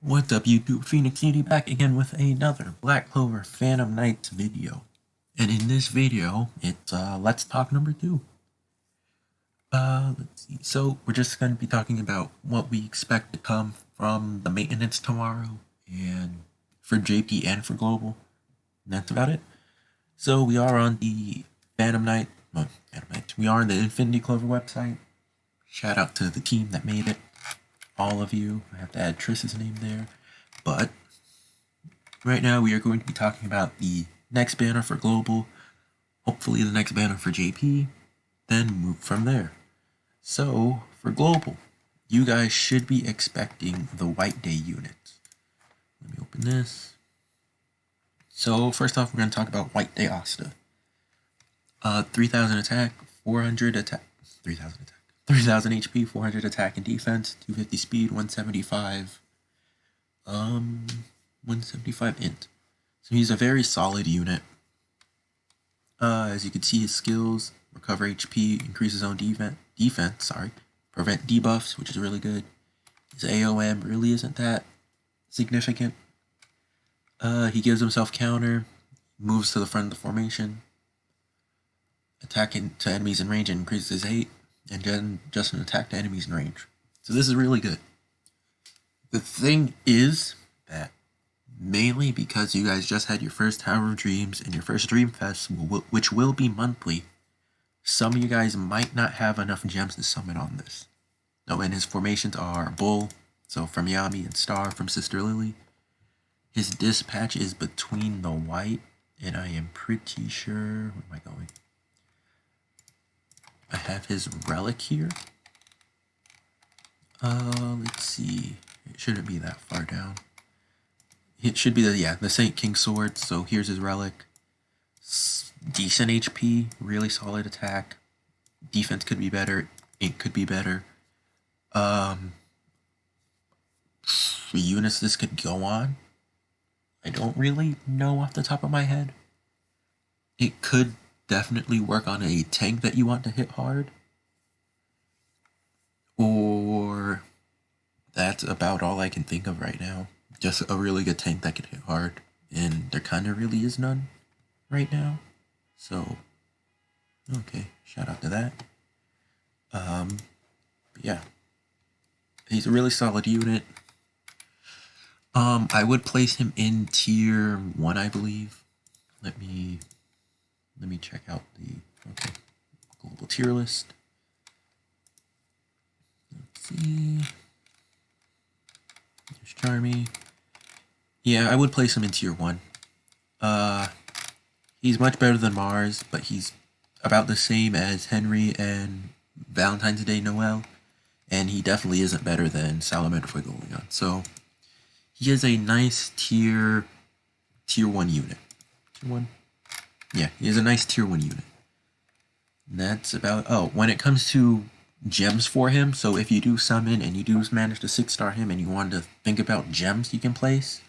What's up YouTube, Phoenix City back again with another Black Clover Phantom Knights video. And in this video, it's Let's Talk number 2. Let's see, so we're just going to be talking about what we expect to come from the maintenance tomorrow, and for JP and for Global, and that's about it. So we are on the Phantom Knight, we are on the Infinity Clover website. Shout out to the team that made it. All of you. I have to add Triss's name there. But right now we are going to be talking about the next banner for Global, hopefully the next banner for JP, then move from there. So for Global, you guys should be expecting the White Day units. Let me open this. So first off, we're going to talk about White Day Asta. 3000 attack, 400 attack, 3000 attack. 3000 HP, 400 attack and defense, 250 speed, 175 int. So he's a very solid unit. As you can see, his skills: recover HP, increase his own defense, prevent debuffs, which is really good. His AOM really isn't that significant. He gives himself counter, moves to the front of the formation, attacking to enemies in range and increases his 8. And then just an attack to enemies in range. So this is really good. The thing is that mainly because you guys just had your first Tower of Dreams and your first Dream Fest, which will be monthly, some of you guys might not have enough gems to summon on this. No, and his formations are Bull, so from Yami, and Star from Sister Lily. His dispatch is between the white, and I am pretty sure, where am I going? I have his relic here. Let's see. It shouldn't be that far down. It should be the Saint King sword. So here's his relic. Decent HP, really solid attack. Defense could be better. Ink could be better. For units this could go on, I don't really know off the top of my head. It could definitely work on a tank that you want to hit hard. Or that's about all I can think of right now. Just a really good tank that can hit hard. And there kind of really is none right now. So, okay, shout out to that. But yeah. He's a really solid unit. I would place him in tier 1, I believe. Let me check out the global tier list. Let's see. There's Charmy. Yeah, I would place him in tier 1. He's much better than Mars, but he's about the same as Henry and Valentine's Day Noel, and he definitely isn't better than Salamander Fuegoleon. So he is a nice tier 1 unit. Tier 1? Yeah, he is a nice tier 1 unit. And that's about... Oh, when it comes to gems for him, so if you do summon and you do manage to 6-star him and you want to think about gems you can place,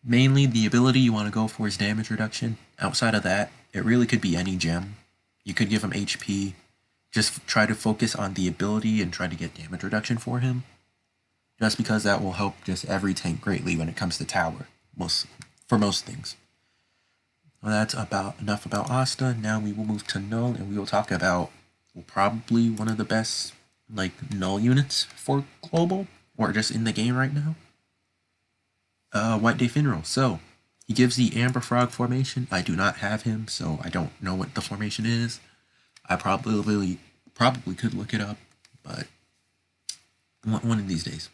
mainly the ability you want to go for is damage reduction. Outside of that, it really could be any gem. You could give him HP. Just try to focus on the ability and try to get damage reduction for him. Just because that will help just every tank greatly when it comes to tower. For most things. Well, that's enough about Asta. Now we will move to Null, and we will talk about probably one of the best Null units for Global, or just in the game right now. White Day Funeral. So he gives the Amber Frog formation. I do not have him, so I don't know what the formation is. I probably could look it up, but one of these days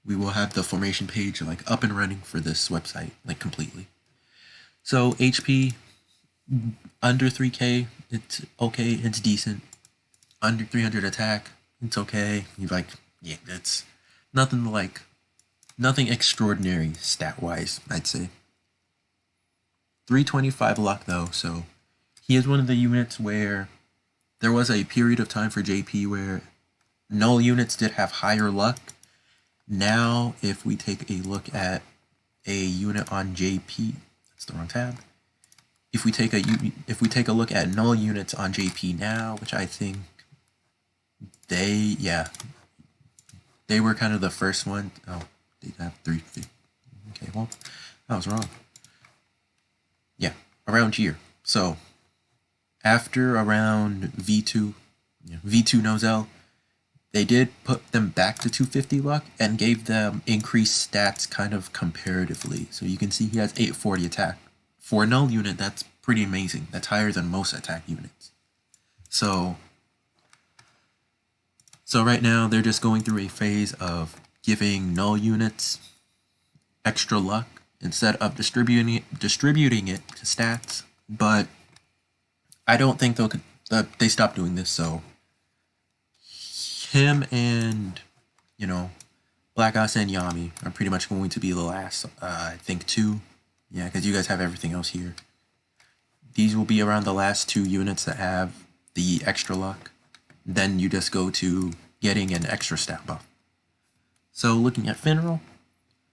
we will have the formation page up and running for this website completely. So HP under 3k, it's okay, it's decent. Under 300 attack, it's okay. It's nothing extraordinary stat wise, I'd say. 325 luck though, so he is one of the units where there was a period of time for JP where Null units did have higher luck. Now, if we take a look at a unit on JP, that's the wrong tab. If we take a look at Null units on JP now, which I think they were kind of the first one. Oh, They have 350. Okay, well, I was wrong. Yeah, around here. So after around V2, V2 Nozel, they did put them back to 250 luck and gave them increased stats kind of comparatively. So you can see he has 840 attack. For a null unit, that's pretty amazing. That's higher than most attack units. So right now they're just going through a phase of giving null units extra luck instead of distributing it to stats. But I don't think they stop doing this. So him and Black Ops and Yami are pretty much going to be the last, I think, two. Yeah, because you guys have everything else here. These will be around the last two units that have the extra luck. Then you just go to getting an extra stat buff. So looking at Finral,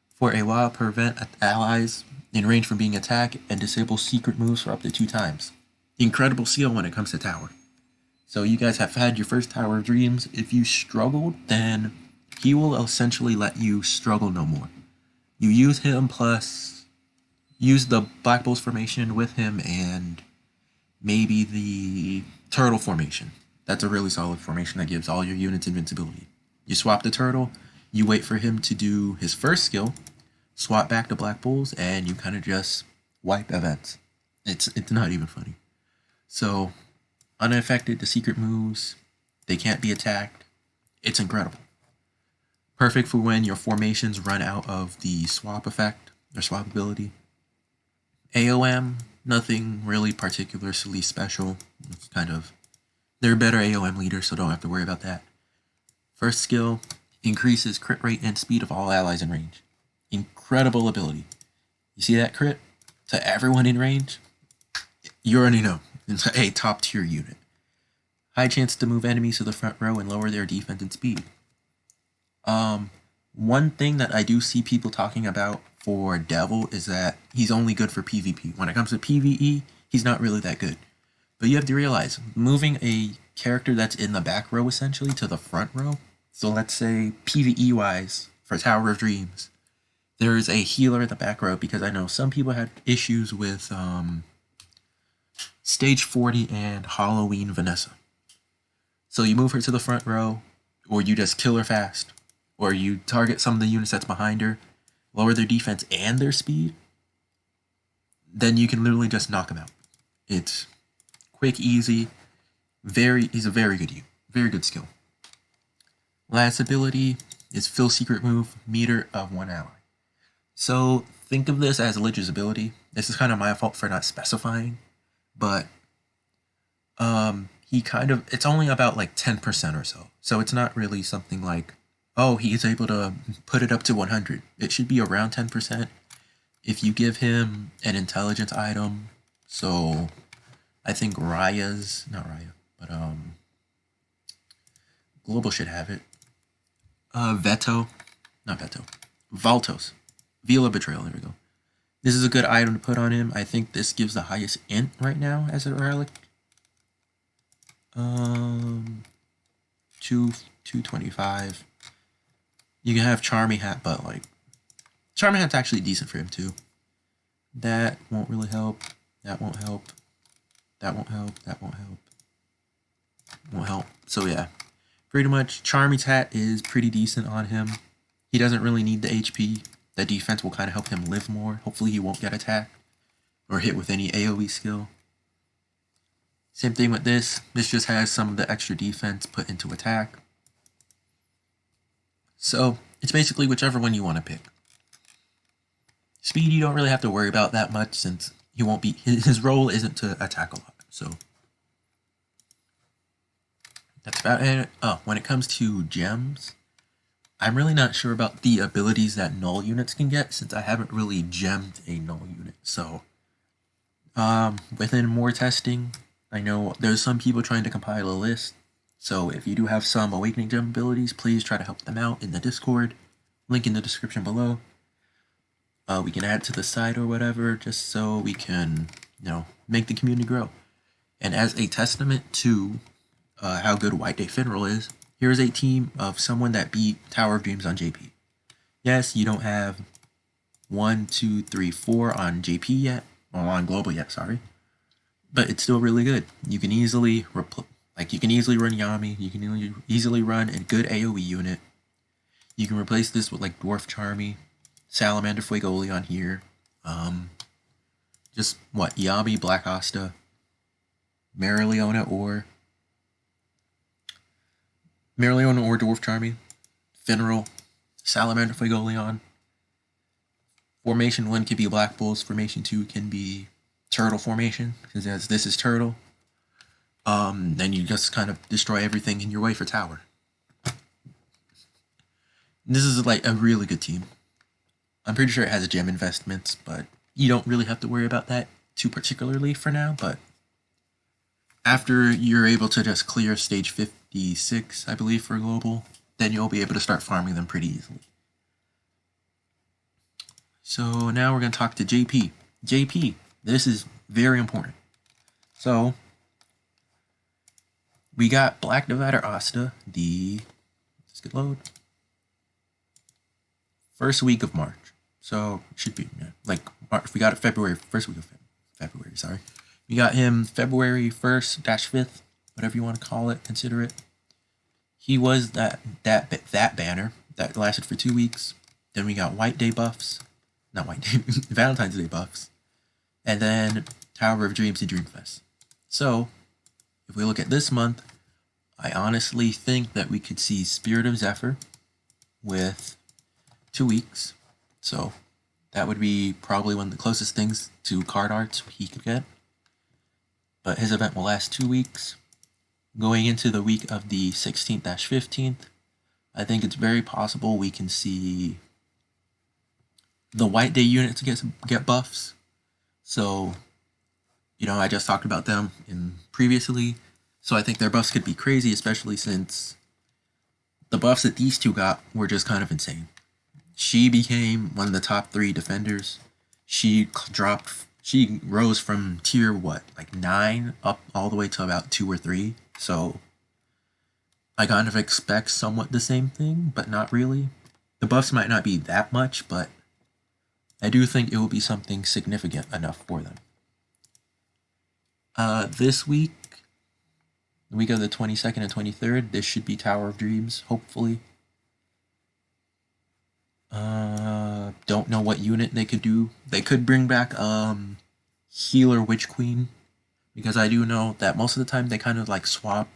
for a while prevent allies in range from being attacked and disable secret moves for up to 2 times. Incredible seal when it comes to tower. So you guys have had your first Tower of Dreams. If you struggled, then he will essentially let you struggle no more. You use him plus use the Black Bulls formation with him and maybe the Turtle formation. That's a really solid formation that gives all your units invincibility. You swap the Turtle, you wait for him to do his first skill, swap back to Black Bulls, and you kind of just wipe events. It's not even funny. So unaffected to secret moves, they can't be attacked. It's incredible. Perfect for when your formations run out of the swap effect or swap ability. AOM, nothing really particularly special. It's kind of, they're better AOM leaders, so don't have to worry about that. First skill, increases crit rate and speed of all allies in range. Incredible ability. You see that crit? To everyone in range? You already know. It's a top tier unit. High chance to move enemies to the front row and lower their defense and speed. One thing that I do see people talking about for Devil is that he's only good for PvP. When it comes to PvE, he's not really that good. But you have to realize, moving a character that's in the back row essentially to the front row, so let's say PvE wise for Tower of Dreams, there is a healer in the back row, because I know some people had issues with Stage 40 and Halloween Vanessa. So you move her to the front row, or you just kill her fast, or you target some of the units that's behind her, lower their defense and their speed, then you can literally just knock them out. It's quick, easy, he's a very good unit, very good skill. Last ability is Fill Secret Move, meter of 1 ally. So think of this as Lich's ability. This is kind of my fault for not specifying, but it's only about like 10% or so. So it's not really something like, oh, he's able to put it up to 100. It should be around 10%. If you give him an intelligence item, so I think Global should have it. Valtos. Vila Betrayal, there we go. This is a good item to put on him. I think this gives the highest int right now as a relic. 225. You can have Charming Hat, but like Charming Hat's actually decent for him too. That won't really help. That won't help. That won't help. That won't help. Won't help. So yeah, pretty much Charming's Hat is pretty decent on him. He doesn't really need the HP. The defense will kind of help him live more. Hopefully he won't get attacked or hit with any AoE skill. Same thing with this. This just has some of the extra defense put into attack. So it's basically whichever one you want to pick. Speed you don't really have to worry about that much, since he won't be, his role isn't to attack a lot. So that's about it. Oh, when it comes to gems, I'm really not sure about the abilities that null units can get, since I haven't really gemmed a null unit. So within more testing, I know there's some people trying to compile a list. So if you do have some Awakening Gem abilities, please try to help them out in the Discord. Link in the description below. We can add to the site or whatever, just so we can, make the community grow. And as a testament to how good White Day Finral is, here's a team of someone that beat Tower of Dreams on JP. Yes, you don't have 1, 2, 3, 4 on JP yet, or on global yet, sorry. But it's still really good. You can easily run Yami. You can easily run a good AoE unit. You can replace this with like Dwarf Charmy, Salamander Fuegoleon here. Just what, Yami, Black Asta, Marileona or Dwarf Charmy, Finral, Salamander Fuegoleon. Formation 1 can be Black Bulls. Formation 2 can be Turtle Formation, because as this is Turtle. Then you just kind of destroy everything in your way for tower. This is like a really good team. I'm pretty sure it has gem investments, but you don't really have to worry about that too particularly for now. But after you're able to just clear stage 56, I believe, for global, then you'll be able to start farming them pretty easily. So now we're going to talk to JP. JP, this is very important. So we got Black Divider Asta, let's get load, first week of March. So it should be like March. We got it February, first week of February, sorry. We got him February 1st-5th, whatever you want to call it, consider it. He was that banner that lasted for 2 weeks. Then we got White Day buffs. Not White Day, Valentine's Day buffs. And then Tower of Dreams and Dreamfest. So, if we look at this month, I honestly think that we could see Spirit of Zephyr with 2 weeks. So, that would be probably one of the closest things to card arts he could get. But his event will last 2 weeks. Going into the week of the 16th-15th, I think it's very possible we can see the White Day units get buffs. So, I just talked about them previously. So I think their buffs could be crazy, especially since the buffs that these two got were just kind of insane. She became one of the top 3 defenders. She rose from tier 9 up all the way to about 2 or 3. So I kind of expect somewhat the same thing, but not really. The buffs might not be that much, but I do think it will be something significant enough for them. This week, the week of the 22nd and 23rd, this should be Tower of Dreams, hopefully. Don't know what unit they could do. They could bring back Healer Witch Queen, because I do know that most of the time they kind of like swap,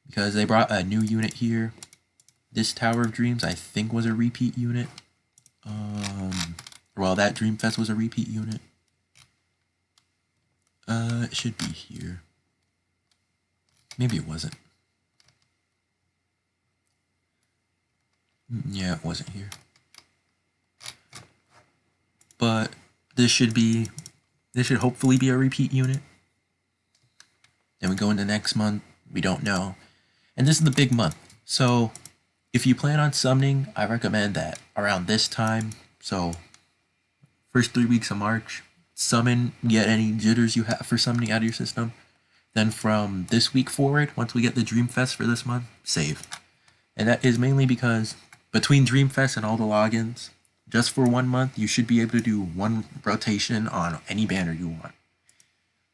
because they brought a new unit here. This Tower of Dreams, I think, was a repeat unit. Well, that Dreamfest was a repeat unit. It should be here. Maybe it wasn't. Yeah, it wasn't here. But this should hopefully be a repeat unit. Then we go into next month. We don't know. And this is the big month. So if you plan on summoning, I recommend that around this time. So first 3 weeks of March, summon, get any jitters you have for summoning out of your system. Then from this week forward, once we get the Dreamfest for this month, save. And that is mainly because between Dreamfest and all the logins, just for 1 month, you should be able to do 1 rotation on any banner you want.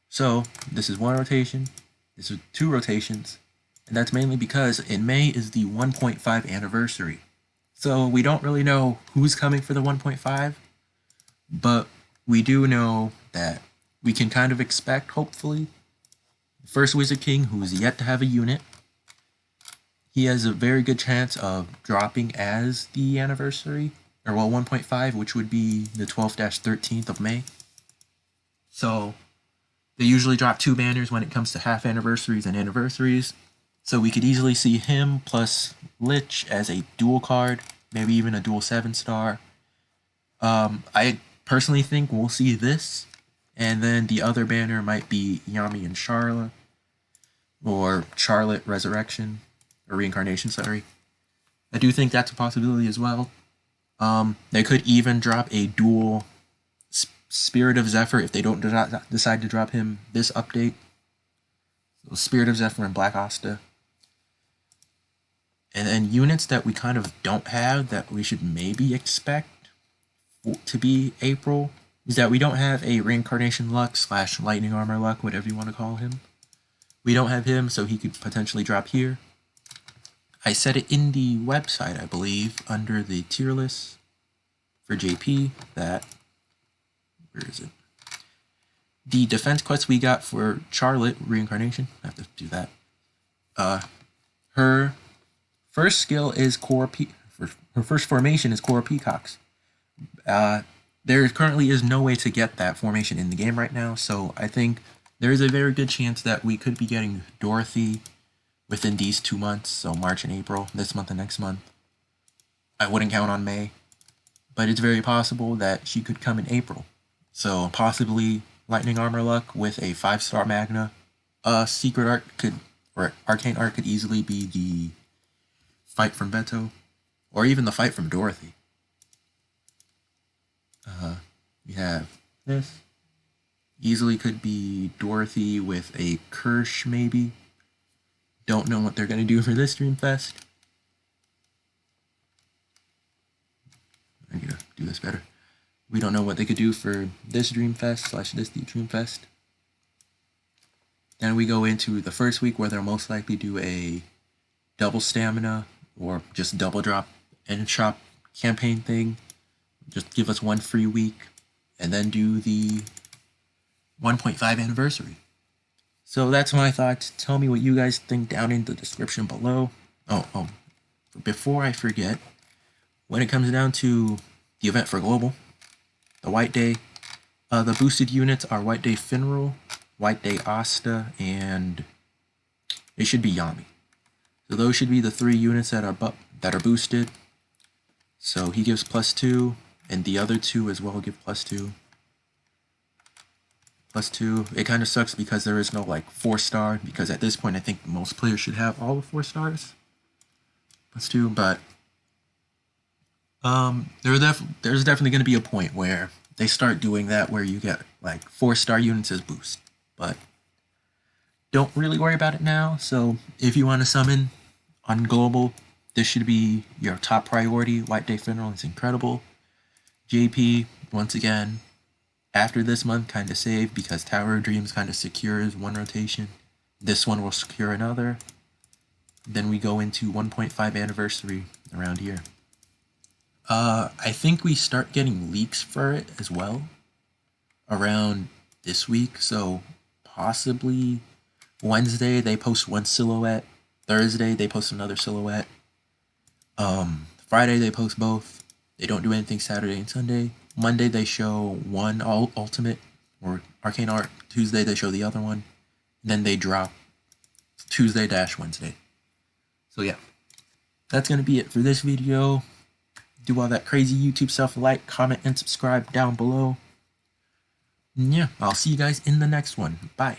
So this is 1 rotation, this is 2 rotations, and that's mainly because in May is the 1.5 anniversary. So we don't really know who's coming for the 1.5, but we do know that we can kind of expect, hopefully, the first Wizard King, who is yet to have a unit. He has a very good chance of dropping as the anniversary, or 1.5, which would be the 12th-13th of May. So they usually drop 2 banners when it comes to half anniversaries and anniversaries. So we could easily see him plus Lich as a dual card, maybe even a dual 7-star. I personally think we'll see this, and then the other banner might be Yami and Charlotte, or Charlotte Resurrection, or Reincarnation, sorry. I do think that's a possibility as well. They could even drop a dual Spirit of Zephyr if they don't decide to drop him this update. So Spirit of Zephyr and Black Asta. And then units that we kind of don't have that we should maybe expect to be April is that we don't have a Reincarnation Luck / Lightning Armor Luck, whatever you want to call him. We don't have him, so he could potentially drop here. I said it in the website, I believe, under the tier list for JP that, where is it? The defense quest we got for Charlotte Reincarnation, I have to do that. Her first skill is her first formation is Core Peacocks. There currently is no way to get that formation in the game right now, so I think there is a very good chance that we could be getting Dorothy within these 2 months, so March and April, this month and next month. I wouldn't count on May, but it's very possible that she could come in April. So possibly Lightning Armor Luck with a 5-star Magna. Secret Art or Arcane Art could easily be the fight from Beto, or even the fight from Dorothy. We have this. Easily could be Dorothy with a Kirsch, maybe. Don't know what they're going to do for this Dreamfest. I need to do this better. We don't know what they could do for this Dreamfest / this Dreamfest. Then we go into the first week where they'll most likely do a double stamina or just double drop and shop campaign thing. Just give us one free week and then do the 1.5 anniversary. So that's my thoughts. Tell me what you guys think down in the description below. Oh, before I forget, when it comes down to the event for Global, the White Day, the boosted units are White Day Finral, White Day Asta, and it should be Yami. So those should be the 3 units that are boosted. So he gives +2, and the other 2 as well give +2. +2. It kind of sucks because there is no like 4-star, because at this point I think most players should have all the 4 stars. +2, but there's definitely going to be a point where they start doing that where you get like 4-star units as boost, but don't really worry about it now. So if you want to summon on Global, this should be your top priority. White Day Funeral is incredible. JP, once again, after this month, kind of saved because Tower of Dreams kind of secures one rotation. This one will secure another. Then we go into 1.5 anniversary around here. I think we start getting leaks for it as well around this week. So possibly Wednesday they post one silhouette. Thursday they post another silhouette. Friday they post both. They don't do anything Saturday and Sunday. Monday they show one ultimate or arcane art. Tuesday they show the other one. Then they drop Tuesday - Wednesday. So yeah, that's gonna be it for this video. Do all that crazy YouTube stuff. Like, comment, and subscribe down below. And yeah, I'll see you guys in the next one. Bye.